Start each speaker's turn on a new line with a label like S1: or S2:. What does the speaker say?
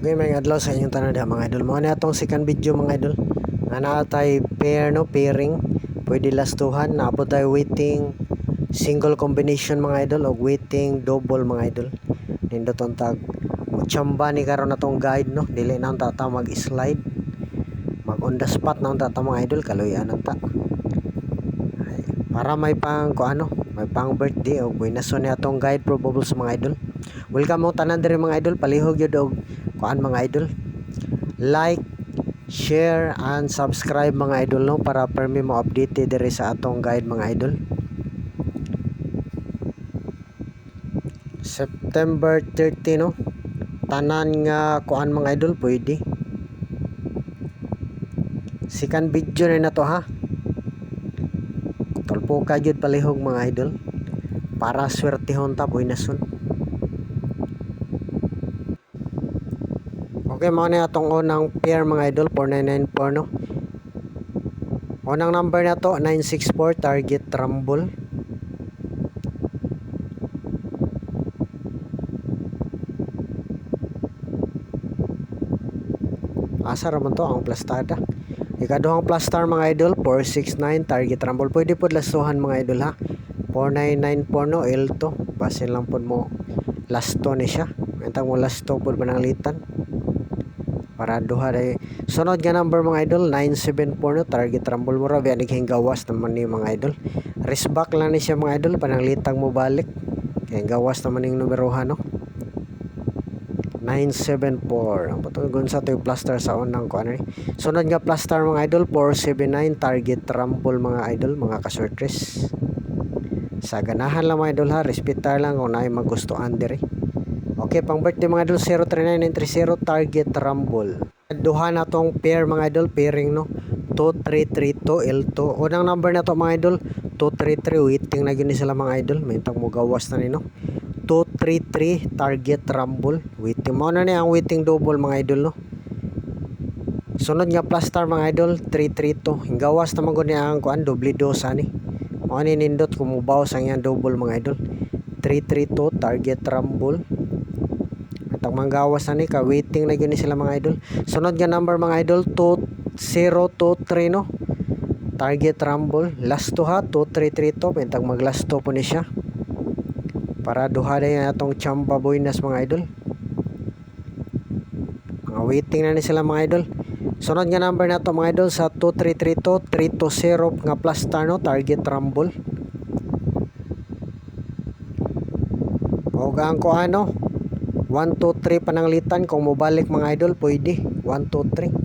S1: Okay, may adlaw sa inyong tanan diha mga idol. Mo na atong second video mga idol. Nga naa tay pair no, pairing. Pwede lastuhan, naabot tayo waiting single combination mga idol o waiting double mga idol. Nindot on tag mo chamba ni karon natong guide no. Dili na unta ta mag-slide. Mag on the spot na unta ta mga idol, kaluyan ta. Ay, para may pang may pang birthday o buenas ni atong guide probable sa mga idol. Welcome mo tanan diri mga idol, palihog yun og mga idol. Like, share, and subscribe mga idol no, para permi mo update diri sa atong guide mga idol. September 30 no, tanan nga mga idol pwede. Second video na to ha. Tulpo ka jud palihog mga idol, para swertehon ta buinason. Okay, mao na atong unang pair mga idol, 4994 no. Unang number na to 964, target rumble. Asa raman to ang plastada. Ikaduhang plus star mga idol 469, target rumble. Pwede pod lastuhan mga idol ha. 4994 no, L2. Basin lang pod mo lasto ni siya. Mentang mo lasto pod pananglitan. Para duha day sunod nga number mga idol 974 no, target rumble mo ra biya naging gawas naman ni mga idol. Rest back lang ni siya mga idol, pananglitang mo balik. Kaya gawas naman ning numero no. 974 ang patugon sa to plus star sa unang ni. Sunod nga plus star mga idol 479, target rumble mga idol, mga kasortres. Sa ganahan lang mga idol ha, respetar lang kung naay magustuhan diri. Okay, pang birthday mga idol 039930, target rumble. Duha na tong pair mga idol, pairing no. 2332 L2. Unang number na to mga idol 233, waiting na gini sila mga idol. May tang mo gawas na ni no. 233 target rumble. Waiting mo na ni ang waiting double mga idol no. Sunod nga plus star mga idol 332. Gawas naman gud ni ang doble dosa ni. Mo ni nindot kumubaw sang yang double mga idol. 332 target rumble. Atang manggawas na ni ka waiting na gini sila mga idol. Sunod nga number mga idol 2023 no. Target rumble. Last to ha 2332, pentang maglast to po ni siya. Para duha na atong chamba buenas mga idol. Mga waiting na ni sila mga idol. Sunod nga number na to mga idol sa 2332 320 nga plus star no, target rumble. O gaan ko 1 2 3 pananglitan kung mobalik mga idol pwede 1 2 3.